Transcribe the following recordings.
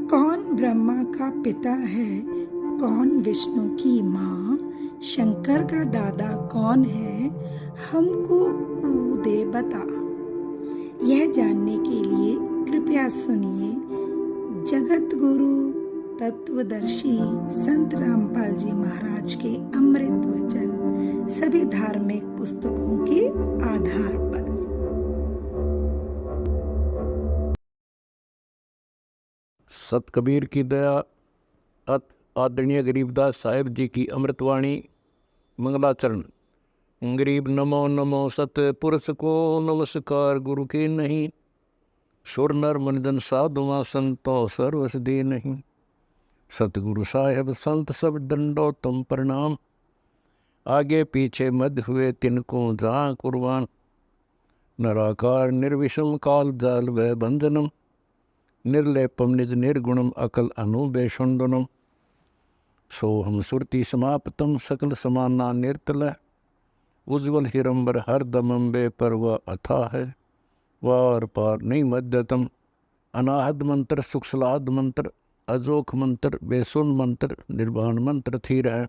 कौन ब्रह्मा का पिता है, कौन विष्णु की माँ, शंकर का दादा कौन है, हमको कूदे बता। यह जानने के लिए कृपया सुनिए जगत गुरु तत्वदर्शी संत रामपाल जी महाराज के अमृत वचन सभी धार्मिक पुस्तकों के आधार पर। सत कबीर की दया अत आदरणीय गरीबदास साहिब जी की अमृतवाणी मंगलाचरण। गरीब नमो नमो सत पुरुष को नमस्कार गुरु के नहीं, सुर नर मनजन साधुआ संतो सर्वस दे नहीं। सतगुरु साहेब संत सब दंडो तुम प्रणाम, आगे पीछे मध्य हुए तिनको जा कुर्बान। नराकार निर्विषम काल जाल व बंधनम, निर्लेपम निज निर्गुणम अकल अनुबेषुंडनम। सोहम सुरति समाप्तम सकल समाना निर्तल, उज्ज्वल हिरंबर हर दमम बे पर वह अथा है। वार पार नहीं मध्यतम, अनाहद मंत्र सुखसलाद मंत्र, अजोख मंत्र बेसुन मंत्र, निर्वाण मंत्र थीर है।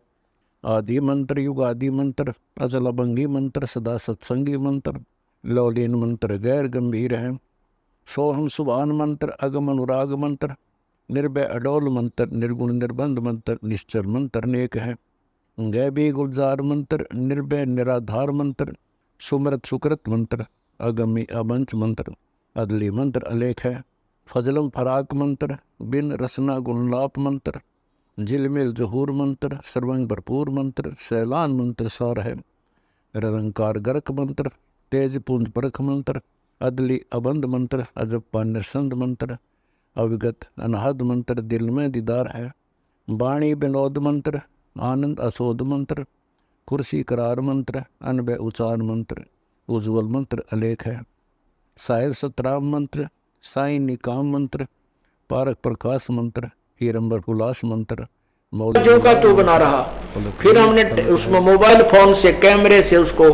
आदि मंत्र युगादि मंत्र, अचल अभंगी मंत्र, सदा सत्संगी मंत्र, लौलीन मंत्र गैर गंभीर है। सोहम सुभान मंत्र, अगम अनुराग मंत्र, निर्भय अडोल मंत्र, निर्गुण निर्बंध मंत्र, निश्चर मंत्र नेक है। गैबी गुलजार मंत्र, निर्भय निराधार मंत्र, सुमृत सुकृत मंत्र, अगमी अबंच मंत्र, अदली मंत्र अलेख है। फजलम फराक मंत्र, बिन रसना गुणलाप मंत्र, झिलमिल जहूर मंत्र, सर्वंग भरपूर मंत्र, सैलान मंत्र सार है। निरंकार गर्क मंत्र, तेज पुंज परख मंत्र, अदली अबंध मंत्र, अजप्पा निरसंद मंत्र, अविगत अनहद मंत्र, दिल में दीदार है। वाणी विनोद मंत्र, आनंद असोद मंत्र, कुर्सी करार मंत्र, अनबय उचार मंत्र, उज्ज्वल मंत्र अलेख है। साहिब सतराम मंत्र, साई निकाम मंत्र, पारक प्रकाश मंत्र, हीरंबर उल्लास मंत्र, जो का तो बना रहा। फिर हमने उसमें मोबाइल फोन से कैमरे से उसको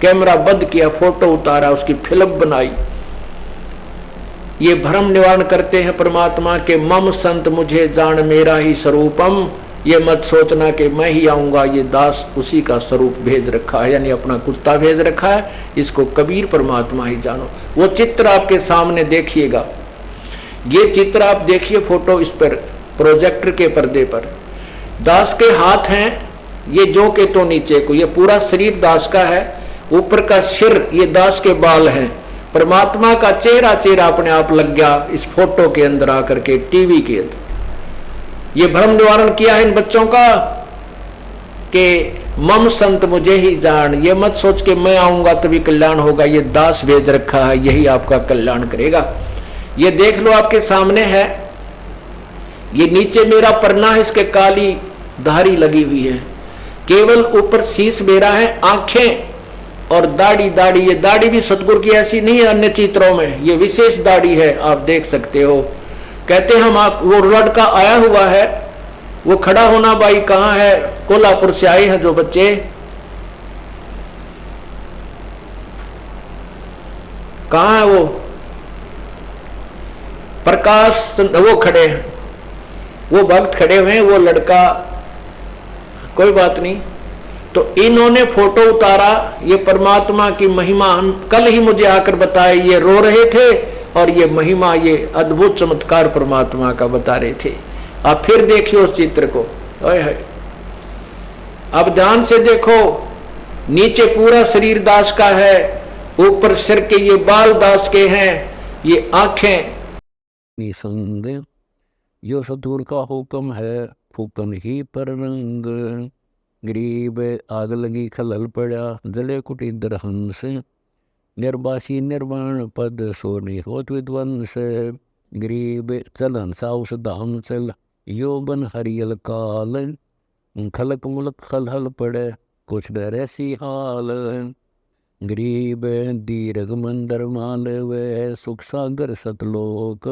कैमरा बंद किया, फोटो उतारा, उसकी फिल्म बनाई। ये भ्रम निवारण करते हैं परमात्मा के, मम संत मुझे जान मेरा ही स्वरूपम। ये मत सोचना कि मैं ही आऊंगा, ये दास उसी का स्वरूप भेज रखा है, यानी अपना कुत्ता भेज रखा है। इसको कबीर परमात्मा ही जानो। वो चित्र आपके सामने देखिएगा, ये चित्र आप देखिए, फोटो इस पर प्रोजेक्टर के पर्दे पर दास के हाथ हैं, ये जो के तो नीचे को, ये पूरा शरीर दास का है, ऊपर का सिर ये दास के बाल हैं। परमात्मा का चेहरा चेहरा अपने आप लग गया इस फोटो के अंदर आकर के, टीवी के अंदर। ये भ्रम निवारण किया है इन बच्चों का कि मम संत मुझे ही जान। ये मत सोच के मैं आऊंगा तभी कल्याण होगा, ये दास भेज रखा है, यही आपका कल्याण करेगा। ये देख लो आपके सामने है, ये नीचे मेरा परना है, इसके काली धारी लगी हुई है, केवल ऊपर शीश मेरा है, आंखें और दाढ़ी। दाढ़ी, ये दाढ़ी भी सतगुरु की ऐसी नहीं है अन्य चित्रों में, ये विशेष दाढ़ी है, आप देख सकते हो। कहते हम वो लड़का आया हुआ है, वो खड़ा होना भाई कहाँ है, कोल्हापुर से आए हैं जो बच्चे, कहाँ है वो प्रकाश, वो खड़े हैं, वो भक्त खड़े हुए हैं, वो लड़का, कोई बात नहीं। तो इन्होंने फोटो उतारा, ये परमात्मा की महिमा हम कल ही मुझे आकर बताए, ये रो रहे थे और ये महिमा, ये अद्भुत चमत्कार परमात्मा का बता रहे थे। आप फिर देखिए उस चित्र को, अब ध्यान से देखो, नीचे पूरा शरीर दास का है, ऊपर सिर के ये बाल दास के हैं, ये आंखें। निसंदेह यो सतगुरु का हुक्म है, फूकन ही पर रंग। गरीब आग लगी खलल पड़ा, जले कुटिंदर हंस। निर्वासी निर्वाण पद सोनी होत विद्वंस। गरीब चल हंसा उस धाम चल, यो बन हरियल काल। खलक मुलक खलहल पड़े, कुछ डर ऐसी हाल। गरीब दीर्घ मंदर माल वे, सुख सागर सतलोक।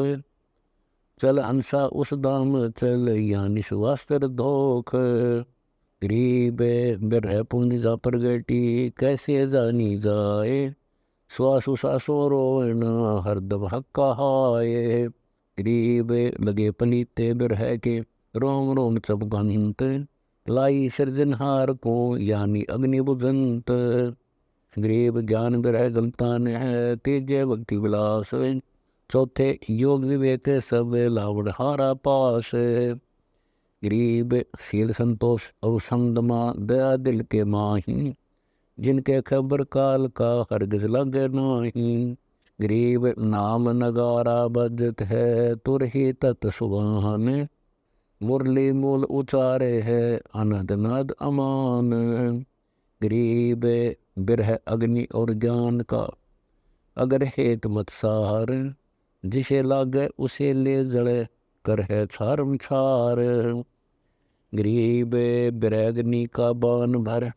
चल हंसा उस धाम चल, यानी सुवास्तर धोख। गरीब बिरह पुंज जा प्रगटी, कैसे जानी जाए। श्वास उसासो रोवना, हरदम हक्का हाय। गरीब लगे पलीते बिरह के, रोम रोम सब गंत, लाई सृजनहार को यानी अग्नि बुझंत। गरीब ज्ञान बिरह गलतान है, तेजे भक्ति विलास, चौथे योग विवेक सब लावड़ हारा पास। गरीब शील संतोष और समदमा दया दिल के माही, जिनके खबर काल का हरगिज लगे नाही। गरीब नाम नगारा बजत है, तुर ही तत् सुभान, मुरली मूल उचारे है अनद नद अमान। गरीब बिरह अग्नि और ज्ञान का, अगर हेत मत सार, जिसे लागे उसे ले जड़े कर है छारम छार। गरीब बिरह का बान भर,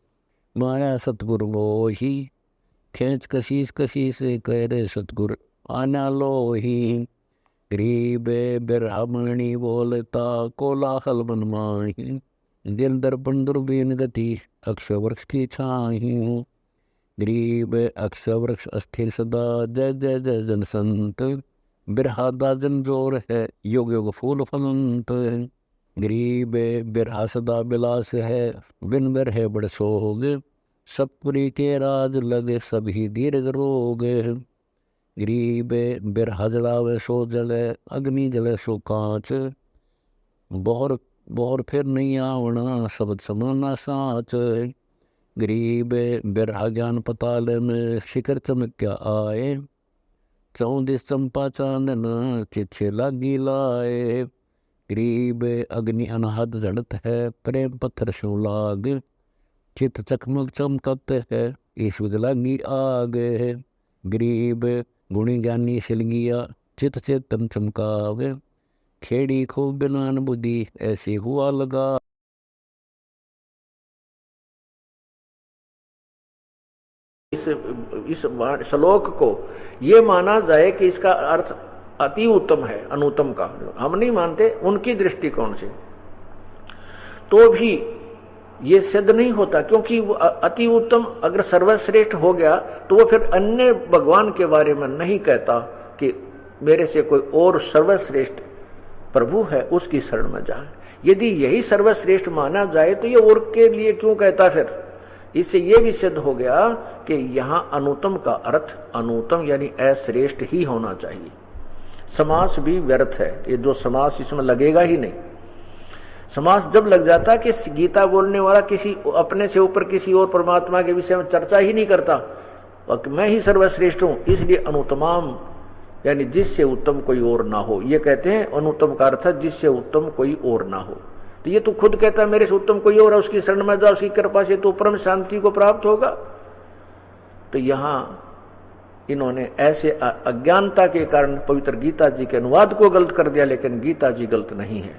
माया सतगुरु मोही, खेच कशीस कशीस कह रे सतगुर आना लोही। गरीब बिरहमणि बोलता, कोलाहल मन माही, दिल दर्पण दुर्बीन गति अक्ष वृक्ष की छाही। गरीब अक्ष वृक्ष अस्थिर सदा, जय जय जय जन संत, बिरहा दाजन जोर है योग योग फूल फलंत। गरीब बिरहा सदा बिलास है, बिन बिरहे बड़ सोग, सतपुरी के राज लगे सभी दीर्घ रोग। गरीब बिरहा जलावे सो जले, अग्नि जले सो कांच, बोहर बोहर फिर नहीं आवना, शब्द समाना साच। गरीब बिरहा ज्ञान पताल में, शिखर चमक क्या आए, चौदिस चंपा चांदन चिच्छे लागी लाए। गरीब अग्नि अनहद जड़त है, प्रेम पत्थर शो लाग, चित चकमक चमकत है, ईश्वर लागी आग। गरीब गुणी ज्ञानी सिलगिया, चित चेतन चमकावे, खेड़ी खूब बिनान बुद्धि ऐसी हुआ लगा। इस श्लोक को ये माना जाए कि इसका अर्थ अति उत्तम है, अनुत्तम का हम नहीं मानते, उनकी दृष्टिकोण से तो भी ये सिद्ध नहीं होता, क्योंकि वो अति उत्तम अगर सर्वश्रेष्ठ हो गया तो वो फिर अन्य भगवान के बारे में नहीं कहता कि मेरे से कोई और सर्वश्रेष्ठ प्रभु है उसकी शरण में जाए। यदि यही सर्वश्रेष्ठ माना जाए तो ये और के लिए क्यों कहता फिर। इससे ये भी सिद्ध हो गया कि यहाँ अनुत्तम का अर्थ अनुत्तम यानी अश्रेष्ठ ही होना चाहिए। समास भी व्यर्थ है, ये जो समास इसमें लगेगा ही नहीं। समास जब लग जाता कि गीता बोलने वाला किसी अपने से ऊपर किसी और परमात्मा के विषय में चर्चा ही नहीं करता और मैं ही सर्वश्रेष्ठ हूं, इसलिए अनुत्तमाम यानी जिससे उत्तम कोई और ना हो, ये कहते हैं अनुत्तम का अर्थ जिससे उत्तम कोई और ना हो। तो ये तो खुद कहता है मेरे से उत्तम कोई और है, उसकी शरण में जाओ, उसकी कृपा से तो परम शांति को प्राप्त होगा। तो यहां इन्होंने ऐसे अज्ञानता के कारण पवित्र गीता जी के अनुवाद को गलत कर दिया, लेकिन गीता जी गलत नहीं है।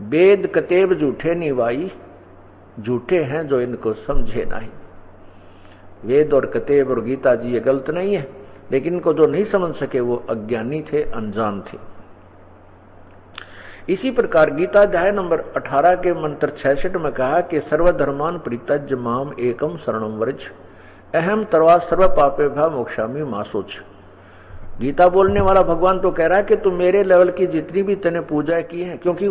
वेद कतेब झूठे निवाई, झूठे हैं जो इनको समझे नहीं। वेद और कतेब और गीता जी ये गलत नहीं है, लेकिन इनको जो नहीं समझ सके वो अज्ञानी थे, अनजान थे। इसी प्रकार गीता अध्याय नंबर 18 के मंत्र 66 में कहा कि सर्वधर्मान परित्यज्य माम एकम शरणम व्रज, अहम तरवा सर्व पापे भा मोक्षामि मा सोच। गीता बोलने वाला भगवान तो कह रहा है कि तू मेरे लेवल की जितनी भी तूने पूजा की है, क्योंकि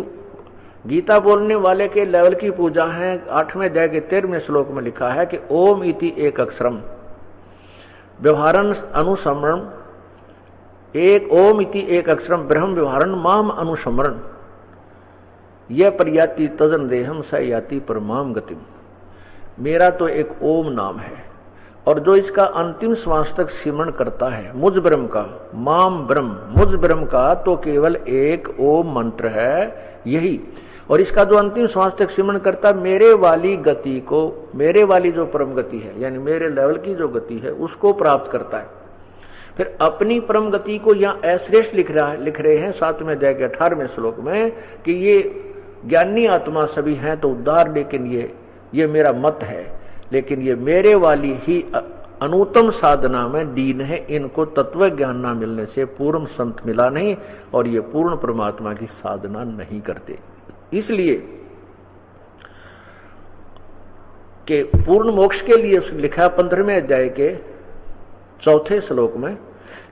गीता बोलने वाले के लेवल की पूजा है। 8वें अध्याय के 13वें श्लोक में लिखा है कि ओम इति एक अक्षरम व्यवहारन अनुसमरण, एक ओम इति एक अक्षरम ब्रह्म व्यवहारन माम अनुसमरण, यह पर्याति तजन देहम स याति परमाम गतिम। मेरा तो एक ओम नाम है और जो इसका अंतिम श्वास तक सिमरण करता है मुझ ब्रह्म का, माम ब्रह्म, मुझ ब्रह्म का तो केवल एक ओम मंत्र है यही, और इसका जो अंतिम श्वास तक सिमरण करता मेरे वाली गति को, मेरे वाली जो परम गति है यानी मेरे लेवल की जो गति है उसको प्राप्त करता है। फिर अपनी परम गति को यहाँ अश्रेष्ठ लिख रहे हैं 7वें अध्याय के 18वें श्लोक में कि ये ज्ञानी आत्मा सभी हैं तो उद्धार, लेकिन ये मेरा मत है, लेकिन ये मेरे वाली ही अनुत्तम साधना में दीन है। इनको तत्व ज्ञान ना मिलने से पूर्ण संत मिला नहीं और ये पूर्ण परमात्मा की साधना नहीं करते। इसलिए कि पूर्ण मोक्ष के लिए लिखा 15वें अध्याय के 4थे श्लोक में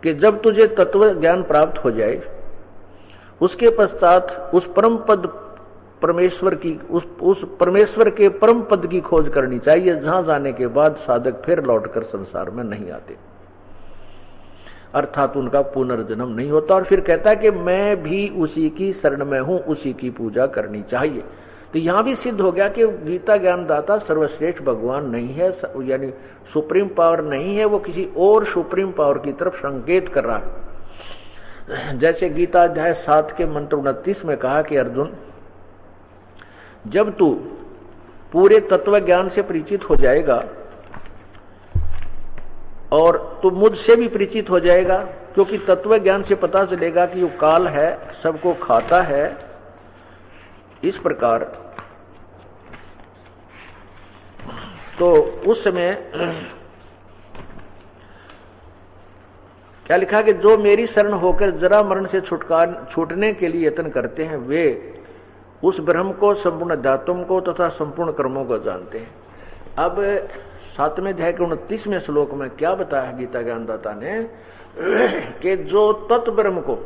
कि जब तुझे तत्व ज्ञान प्राप्त हो जाए उसके पश्चात उस परम पद परमेश्वर की उस परमेश्वर के परम पद की खोज करनी चाहिए, जहां जाने के बाद साधक फिर लौटकर संसार में नहीं आते, अर्थात उनका पुनर्जन्म नहीं होता। और फिर कहता है कि मैं भी उसी की शरण में हूं, उसी की पूजा करनी चाहिए। तो यहां भी सिद्ध हो गया कि गीता ज्ञानदाता सर्वश्रेष्ठ भगवान नहीं है, यानी सुप्रीम पावर नहीं है, वो किसी और सुप्रीम पावर की तरफ संकेत कर रहा है। जैसे गीता अध्याय 7 के मंत्र 29 में कहा कि अर्जुन, जब तू पूरे तत्व ज्ञान से परिचित हो जाएगा और तू मुझसे भी परिचित हो जाएगा, क्योंकि तत्व ज्ञान से पता चलेगा कि वो काल है, सबको खाता है, इस प्रकार तो उस समय क्या लिखा कि जो मेरी शरण होकर जरा मरण से छूटने के लिए यत्न करते हैं, वे उस ब्रह्म को, संपूर्ण अध्यात्म को तथा संपूर्ण कर्मों को जानते हैं। अब 7वें अध्याय के 29वें श्लोक में क्या बताया गीता ज्ञानदाता ने कि जो तत्ब्रह्म को,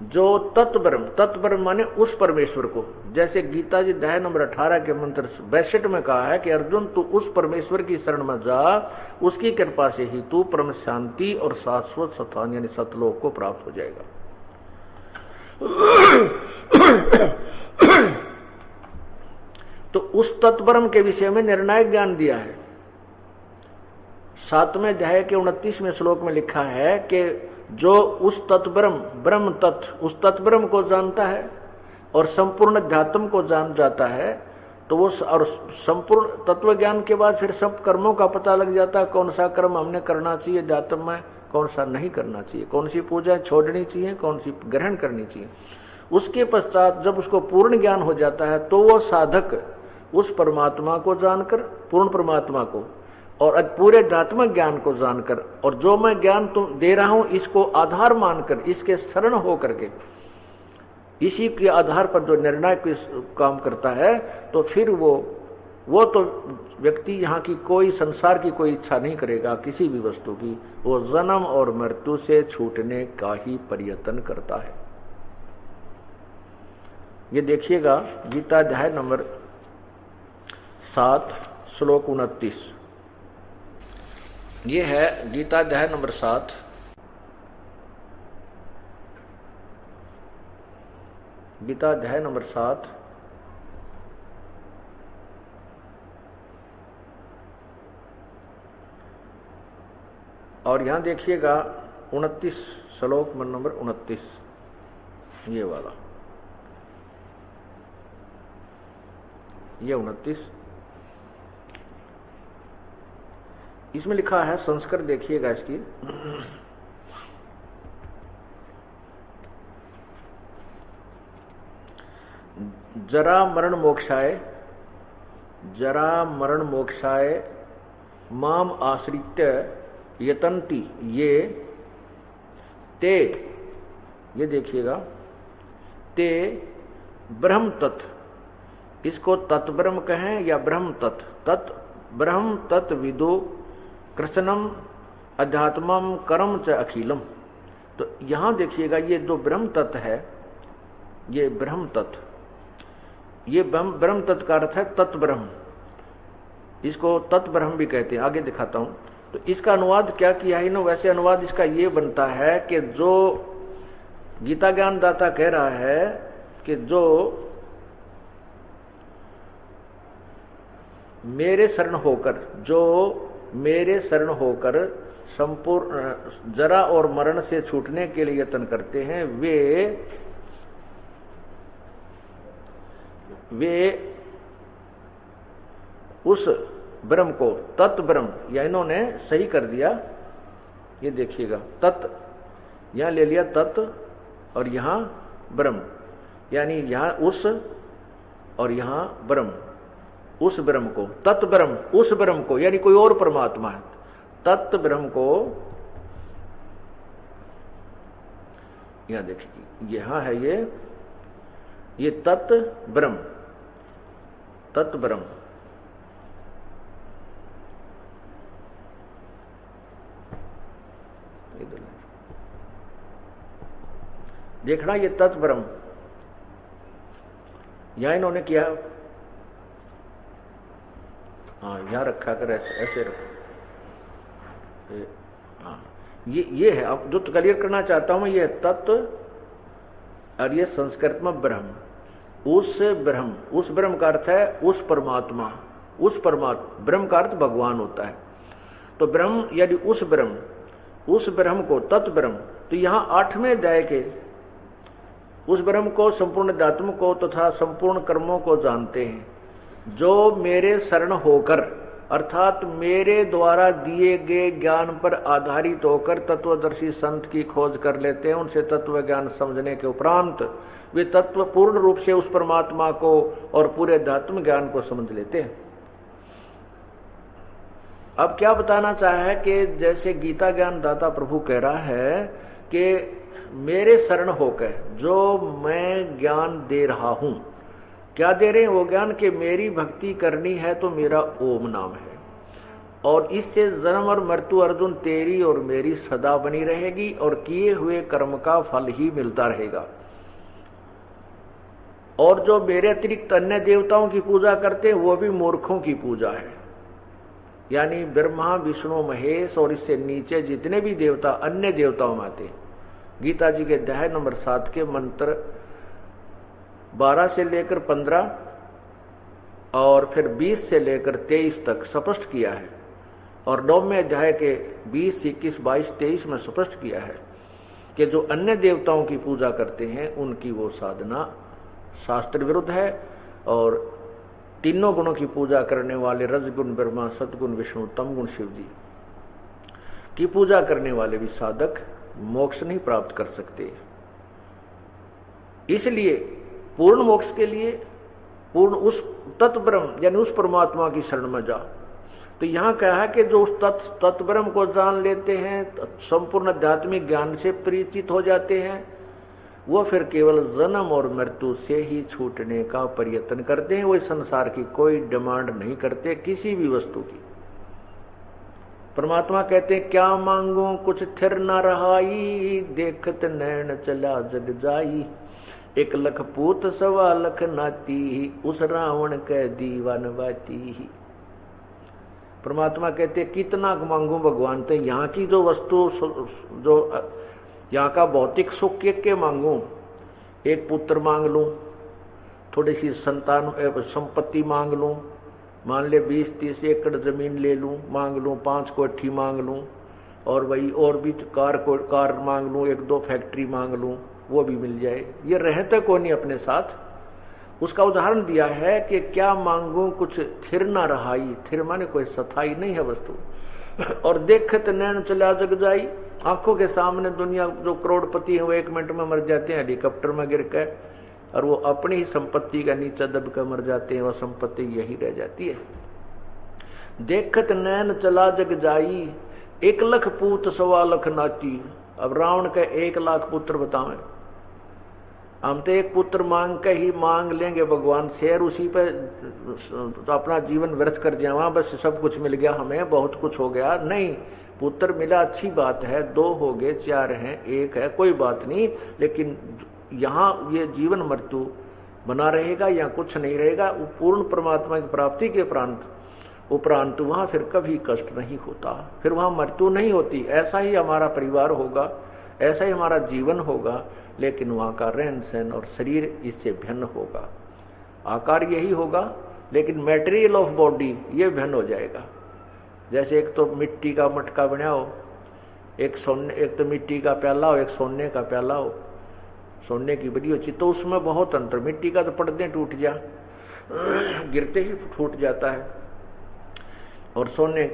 जो तत्ब्रह्म माने उस परमेश्वर को, जैसे गीता जी अध्याय नंबर 18 के मंत्र 62 में कहा है कि अर्जुन तू उस परमेश्वर की शरण में जा, उसकी कृपा से ही तू परम शांति और शाश्वत स्थान यानी सतलोक को प्राप्त हो जाएगा। तो उस तत्ब्रह्म के विषय में निर्णायक ज्ञान दिया है। 7वें अध्याय के 29वें श्लोक में लिखा है कि जो उस तत्ब्रह्म, ब्रह्म तत्व, उस तत्ब्रह्म को जानता है और संपूर्ण अध्यात्म को जान जाता है, तो वो और संपूर्ण तत्व ज्ञान के बाद फिर सब कर्मों का पता लग जाता है, कौन सा कर्म हमने करना चाहिए अध्यात्म में, कौन सा नहीं करना चाहिए, कौन सी पूजा छोड़नी चाहिए, कौन सी ग्रहण करनी चाहिए। उसके पश्चात जब उसको पूर्ण ज्ञान हो जाता है तो वो साधक उस परमात्मा को जानकर, पूर्ण परमात्मा को और पूरे अध्यात्मिक ज्ञान को जानकर, और जो मैं ज्ञान तुम दे रहा हूं इसको आधार मानकर, इसके शरण हो करके, इसी के आधार पर जो निर्णय काम करता है, तो फिर वो तो व्यक्ति यहाँ की कोई, संसार की कोई इच्छा नहीं करेगा किसी भी वस्तु की, वो जन्म और मृत्यु से छूटने का ही प्रयत्न करता है। ये देखिएगा गीता अध्याय नंबर 7 श्लोक 29, ये है गीता अध्याय नंबर 7, गीता अध्याय नंबर 7 और यहां देखिएगा 29 श्लोक नंबर 29, ये वाला, ये 29, इसमें लिखा है, संस्कृत देखिएगा इसकी, जरा मरण मोक्षाय माम आश्रित्य यतन्ति ये ते, ये देखिएगा, ते ब्रह्म तत्व, इसको तत्ब्रह्म कहें या ब्रह्म तत्व, ब्रह्म तत्व विदो कृष्णम अध्यात्मम कर्म च अखिलम। तो यहां देखिएगा ये दो ब्रह्म तत्व है, ये ब्रह्म तत्व, ये ब्रह्म तत्व का अर्थ है तत्व ब्रह्म, इसको तत्व ब्रह्म भी कहते हैं। आगे दिखाता हूं। तो इसका अनुवाद क्या किया है इन्होंने, वैसे अनुवाद इसका ये बनता है कि जो गीता ज्ञान दाता कह रहा है कि जो मेरे शरण होकर संपूर्ण जरा और मरण से छूटने के लिए यत्न करते हैं, वे उस ब्रह्म को, तत् ब्रह्म, या इन्होंने सही कर दिया, ये देखिएगा, तत् यहां ले लिया तत् और यहां ब्रह्म, यानी यहां उस और यहां ब्रह्म, उस ब्रह्म को, तत् ब्रह्म, उस ब्रह्म को, यानी कोई और परमात्मा है, तत् ब्रह्म को, यहां देखिए, यहां है ये तत् ब्रह्म, तत् ब्रह्म, देखना ये तत्व ब्रह्म यहां इन्होंने किया, हाँ यहां रखा कर, ऐसे रखो, हाँ ये है। अब जो क्लियर करना चाहता हूं ये तत्व और ये संस्कृत में ब्रह्म, उस ब्रह्म का अर्थ है उस परमात्मा, ब्रह्म का अर्थ भगवान होता है। तो ब्रह्म यदि उस ब्रह्म को तत्व ब्रह्म, तो यहां 8वें अध्याय के उस ब्रह्म को, संपूर्ण अध्यात्म को तथा संपूर्ण कर्मों को जानते हैं, जो मेरे शरण होकर अर्थात मेरे द्वारा दिए गए ज्ञान पर आधारित होकर तत्वदर्शी संत की खोज कर लेते हैं। उनसे तत्व ज्ञान समझने के उपरांत वे तत्व पूर्ण रूप से उस परमात्मा को और पूरे अध्यात्म ज्ञान को समझ लेते हैं। अब क्या बताना चाहा है कि जैसे गीता ज्ञान दाता प्रभु कह रहा है कि मेरे शरण होकर जो मैं ज्ञान दे रहा हूं, क्या दे रहे हैं वो ज्ञान कि मेरी भक्ति करनी है तो मेरा ओम नाम है, और इससे जन्म और मृत्यु अर्जुन तेरी और मेरी सदा बनी रहेगी और किए हुए कर्म का फल ही मिलता रहेगा। और जो मेरे अतिरिक्त अन्य देवताओं की पूजा करते हैं वो भी मूर्खों की पूजा है, यानी ब्रह्मा विष्णु महेश और इससे नीचे जितने भी देवता अन्य देवताओं में आते। गीता जी के अध्याय नंबर 7 के मंत्र 12 से लेकर 15 और फिर 20 से लेकर 23 तक स्पष्ट किया है, और 9वें अध्याय के 20, 21, 22, 23 में स्पष्ट किया है कि जो अन्य देवताओं की पूजा करते हैं उनकी वो साधना शास्त्र विरुद्ध है, और तीनों गुणों की पूजा करने वाले रजगुण ब्रह्मा, सतगुण विष्णु, तमगुण शिव जी की पूजा करने वाले भी साधक मोक्ष नहीं प्राप्त कर सकते। इसलिए पूर्ण मोक्ष के लिए पूर्ण उस तत्व ब्रह्म यानी उस परमात्मा की शरण में जा। तो यहां कहा है कि जो उस तत्व ब्रह्म को जान लेते हैं, संपूर्ण आध्यात्मिक ज्ञान से परिचित हो जाते हैं, वो फिर केवल जन्म और मृत्यु से ही छूटने का प्रयत्न करते हैं। वो संसार की कोई डिमांड नहीं करते किसी भी वस्तु की। परमात्मा कहते हैं क्या मांगू कुछ थिर न रहाई, देखत नैन चला जग जाई, 1 लख पूत 1.25 लाख नाती, उस रावण के दीवान बाती। परमात्मा कहते कितना मांगू भगवान, तो यहाँ की जो वस्तु जो यहाँ का भौतिक सुख के मांगू, 1 पुत्र मांग लूं, थोड़ी सी संतान संपत्ति मांग लूं, मान ले 20-30 एकड़ जमीन ले लूं, मांग लूं 5 कोठी मांग लूं, और वही और भी कार मांग लूं, 1-2 फैक्ट्री मांग लूं, वो भी मिल जाए। ये रहता कौन नहीं अपने साथ। उसका उदाहरण दिया है कि क्या मांगू कुछ थिर ना रहाई, थिर माने कोई स्थायी नहीं है वस्तु, और देखत नैन चला जग जाई, आंखों के सामने दुनिया जो करोड़पति है वो 1 मिनट में मर जाते हैं हेलीकॉप्टर में गिर कर, और वो अपनी ही संपत्ति का नीचा दब कर मर जाते हैं, वो संपत्ति यही रह जाती है। देखत नैन चला जग जाई, 1 लख पूत 1.25 लाख नाती। अब रावण का 1 लाख पुत्र बतावें, हम तो 1 पुत्र मांग के ही मांग लेंगे भगवान से, और उसी पे तो अपना जीवन व्यर्थ कर जावा, बस सब कुछ मिल गया हमें, बहुत कुछ हो गया। नहीं, पुत्र मिला अच्छी बात है, 2 हो गए, 4 हैं, 1 है, कोई बात नहीं, लेकिन यहाँ ये जीवन मृत्यु बना रहेगा या कुछ नहीं रहेगा। पूर्ण परमात्मा की प्राप्ति के उपरांत वहाँ फिर कभी कष्ट नहीं होता, फिर वहाँ मृत्यु नहीं होती। ऐसा ही हमारा परिवार होगा, ऐसा ही हमारा जीवन होगा, लेकिन वहाँ का रहन सहन और शरीर इससे भिन्न होगा। आकार यही होगा, लेकिन मटेरियल ऑफ बॉडी ये भिन्न हो जाएगा। जैसे एक तो मिट्टी का मटका बनाओ, एक तो मिट्टी का प्याला हो, एक सोने का प्याला हो, सोने की बनी हो चीज, तो उसमें बहुत अंतर। मिट्टी का तो पड़ते टूट जा, गिरते ही फूट जाता है, और सोने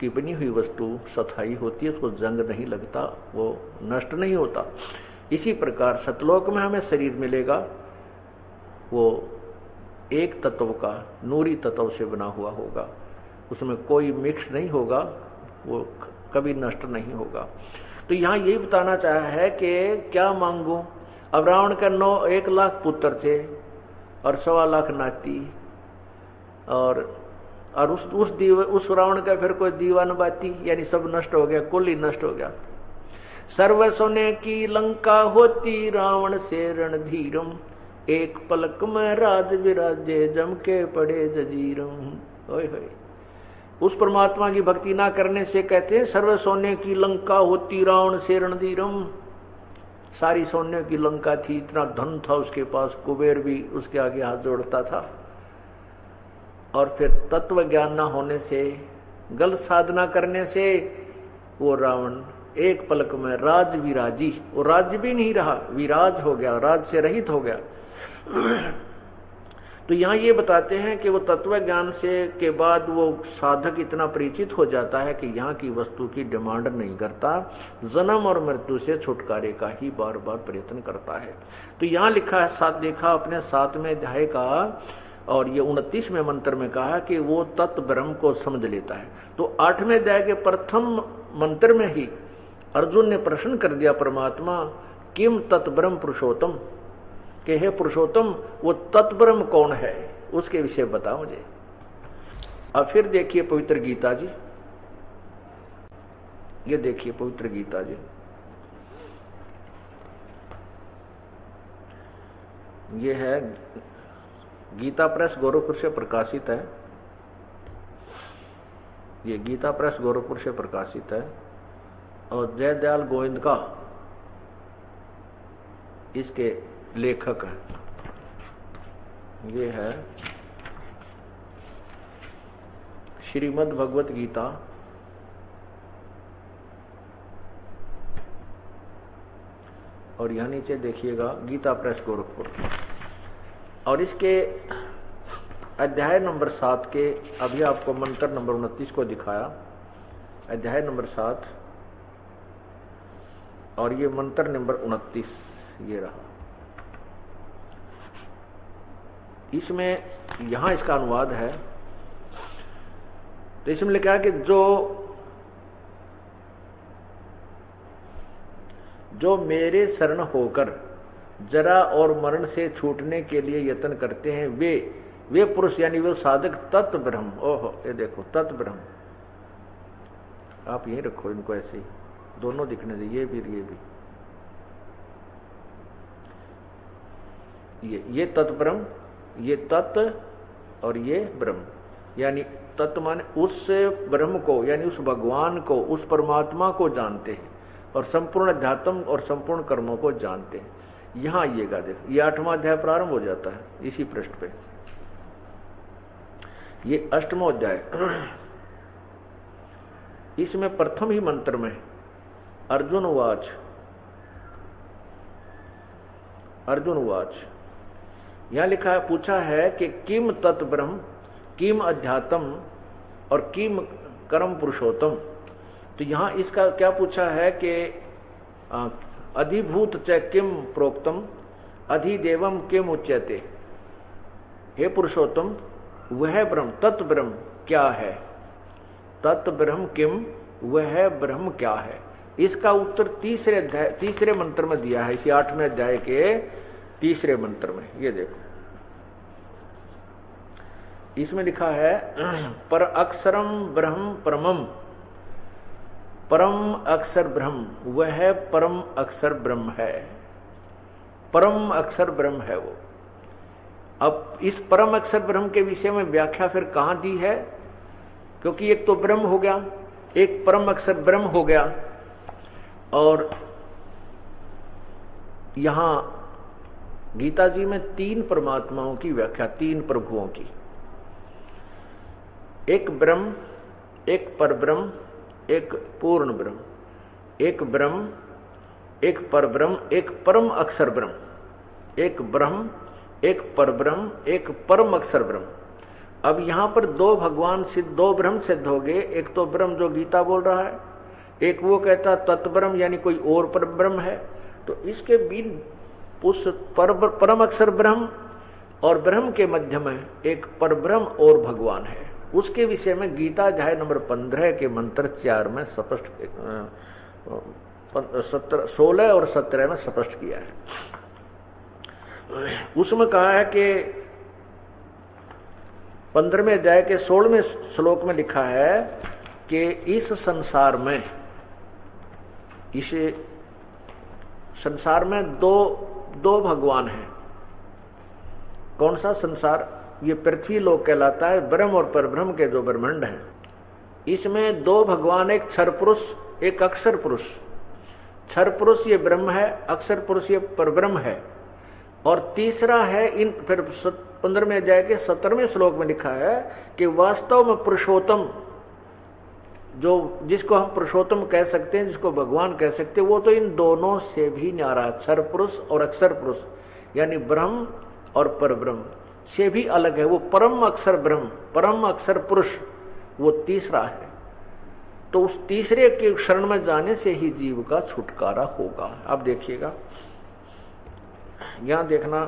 की बनी हुई वस्तु स्थायी होती है, उसको जंग नहीं लगता, वो नष्ट नहीं होता। इसी प्रकार सतलोक में हमें शरीर मिलेगा, वो एक तत्व का नूरी तत्व से बना हुआ होगा, उसमें कोई मिक्स नहीं होगा, वो कभी नष्ट नहीं होगा। तो यहाँ यही बताना चाहा है कि क्या मांगू। अब रावण का 1 लाख पुत्र थे और 1.25 लाख नाती, और उस रावण का फिर कोई दीवान बाती, यानी सब नष्ट हो गया, कुल ही नष्ट हो गया। सर्व सोने की लंका होती रावण से रणधीरम, एक पलक में राज विराजे जम के पड़े जजीरम। ओए होए, उस परमात्मा की भक्ति ना करने से कहते हैं सर्व सोने की लंका होती रावण से रणधीरम। सारी सोने की लंका थी, इतना धन था उसके पास, कुबेर भी उसके आगे हाथ जोड़ता था। और फिर तत्व ज्ञान ना होने से, गलत साधना करने से वो रावण एक पलक में राज विराजी, वो राज्य भी नहीं रहा, विराज हो गया, राज से रहित हो गया। तो यहाँ ये बताते हैं कि वो तत्व ज्ञान से के बाद वो साधक इतना परिचित हो जाता है कि यहाँ की वस्तु की डिमांड नहीं करता, जन्म और मृत्यु से छुटकारे का ही बार बार प्रयत्न करता है। तो यहाँ लिखा है, साथ देखा अपने 7वें अध्याय का और ये 29वें मंत्र में कहा कि वो तत्व ब्रह्म को समझ लेता है। तो 8वें अध्याय के प्रथम मंत्र में ही अर्जुन ने प्रश्न कर दिया परमात्मा, किम तत् ब्रह्म पुरुषोत्तम, कि हे पुरुषोत्तम वो तत् ब्रह्म कौन है, उसके विषय बता मुझे। अब फिर देखिए पवित्र गीता जी, ये देखिए पवित्र गीता जी, ये है गीता प्रेस गोरखपुर से प्रकाशित है, ये गीता प्रेस गोरखपुर से प्रकाशित है और जयदयाल गोविंद का इसके लेखक हैं। ये है श्रीमद् भगवत गीता और यहाँ नीचे देखिएगा गीता प्रेस गोरखपुर, और इसके अध्याय नंबर 7 के अभी आपको मंत्र नंबर 29 को दिखाया, अध्याय नंबर 7 और ये मंत्र नंबर 29 ये रहा। इसमें यहां इसका अनुवाद है, तो इसमें लिखा है कि जो मेरे शरण होकर जरा और मरण से छूटने के लिए यत्न करते हैं वे पुरुष यानी वे साधक तत् ब्रह्म, ओहो ये देखो तत् ब्रह्म, आप यही रखो इनको ऐसे ही दोनों दिखने दे, ये भी ये तत् ब्रह्म, ये तत् और ये ब्रह्म, यानी तत्व माने उस ब्रह्म को यानी उस भगवान को, उस परमात्मा को जानते हैं और संपूर्ण अध्यात्म और संपूर्ण कर्मों को जानते हैं। यहां आइएगा, देखो ये 8वां अध्याय प्रारंभ हो जाता है इसी पृष्ठ पे, ये 8वां अध्याय। इसमें प्रथम ही मंत्र में अर्जुन उवाच यहां लिखा है, पूछा है कि किम तत् ब्रह्म, किम अध्यात्म और किम कर्म पुरुषोत्तम। तो यहां इसका क्या पूछा है कि अधिभूत च किम प्रोक्तम अधिदेवम किम उच्यते, हे पुरुषोत्तम वह ब्रह्म तत् ब्रह्म क्या है, तत् ब्रह्म किम, वह ब्रह्म क्या है। इसका उत्तर तीसरे मंत्र में दिया है, इसी 8वें अध्याय के तीसरे मंत्र में। ये देखो इसमें लिखा है, पर अक्षरम ब्रह्म परमम, परम अक्षर ब्रह्म, वह परम अक्षर ब्रह्म है, परम अक्षर ब्रह्म है वो। अब इस परम अक्षर ब्रह्म के विषय में व्याख्या फिर कहां दी है, क्योंकि एक तो ब्रह्म हो गया, एक परम अक्षर ब्रह्म हो गया, और यहां गीता जी में 3 परमात्माओं की व्याख्या, 3 प्रभुओं की, एक ब्रह्म, एक परब्रह्म, एक पूर्ण ब्रह्म, एक ब्रह्म, एक परब्रह्म, एक परम अक्षर ब्रह्म, एक ब्रह्म, एक परब्रह्म, एक परम अक्षर ब्रह्म। अब यहां पर 2 भगवान सिद्ध, 2 ब्रह्म सिद्ध हो गए। एक तो ब्रह्म जो गीता बोल रहा है, एक वो कहता तत्ब्रह्म यानी कोई और पर ब्रह्म है। तो इसके बीच उस परम अक्षर ब्रह्म और ब्रह्म के मध्य में एक परब्रह्म और भगवान है, उसके विषय में गीता अध्याय नंबर 15 के मंत्र 4 में स्पष्ट, 16 और 17 में स्पष्ट किया है। उसमें कहा है कि 15वें अध्याय के 16वें श्लोक में लिखा है कि इस संसार में, इस संसार में दो भगवान हैं। कौन सा संसार? ये पृथ्वी लोक कहलाता है, ब्रह्म और परब्रह्म के जो ब्रह्मांड हैं। इसमें दो भगवान, एक क्षर पुरुष, एक अक्षर पुरुष। क्षर पुरुष ये ब्रह्म है, अक्षर पुरुष ये परब्रह्म है। और तीसरा है, इन फिर 15वें अध्याय के 17वें श्लोक में लिखा है कि वास्तव में पुरुषोत्तम, जो जिसको हम पुरुषोत्तम कह सकते हैं, जिसको भगवान कह सकते हैं, वो तो इन दोनों से भी न्यारा है। क्षर पुरुष और अक्षर पुरुष यानी ब्रह्म और परब्रह्म से भी अलग है। वो परम अक्षर ब्रह्म, परम अक्षर पुरुष, वो तीसरा है। तो उस तीसरे के शरण में जाने से ही जीव का छुटकारा होगा। अब देखिएगा, यहां देखना,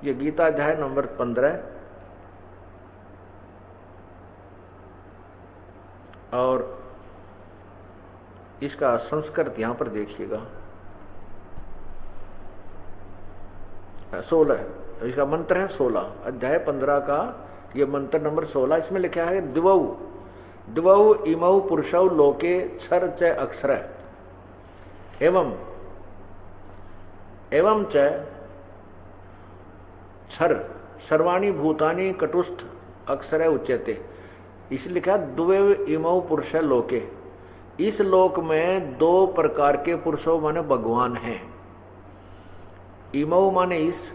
ये गीता अध्याय नंबर 15 और इसका संस्कृत यहां पर देखिएगा 16, इसका मंत्र है 16, अध्याय 15 का ये मंत्र नंबर 16। इसमें लिखा है द्वौ इमौ पुरुषौ लोके क्षर च अक्षर एवं च क्षर सर्वाणि भूतानि कटुस्थ अक्षर उच्यते। इसलिए लिखा द्वौ इमौ पुरुष लोके। इस लोक में दो प्रकार के पुरुषों माने भगवान हैं। इमौ माने इस,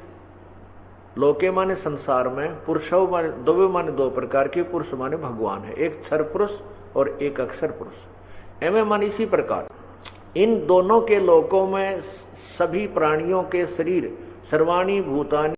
लोके माने संसार में, पुरुषों माने दो, माने दो प्रकार के पुरुष माने भगवान है, एक क्षर पुरुष और एक अक्षर पुरुष। एवं माने इसी प्रकार इन दोनों के लोकों में सभी प्राणियों के शरीर सर्वाणि भूतानि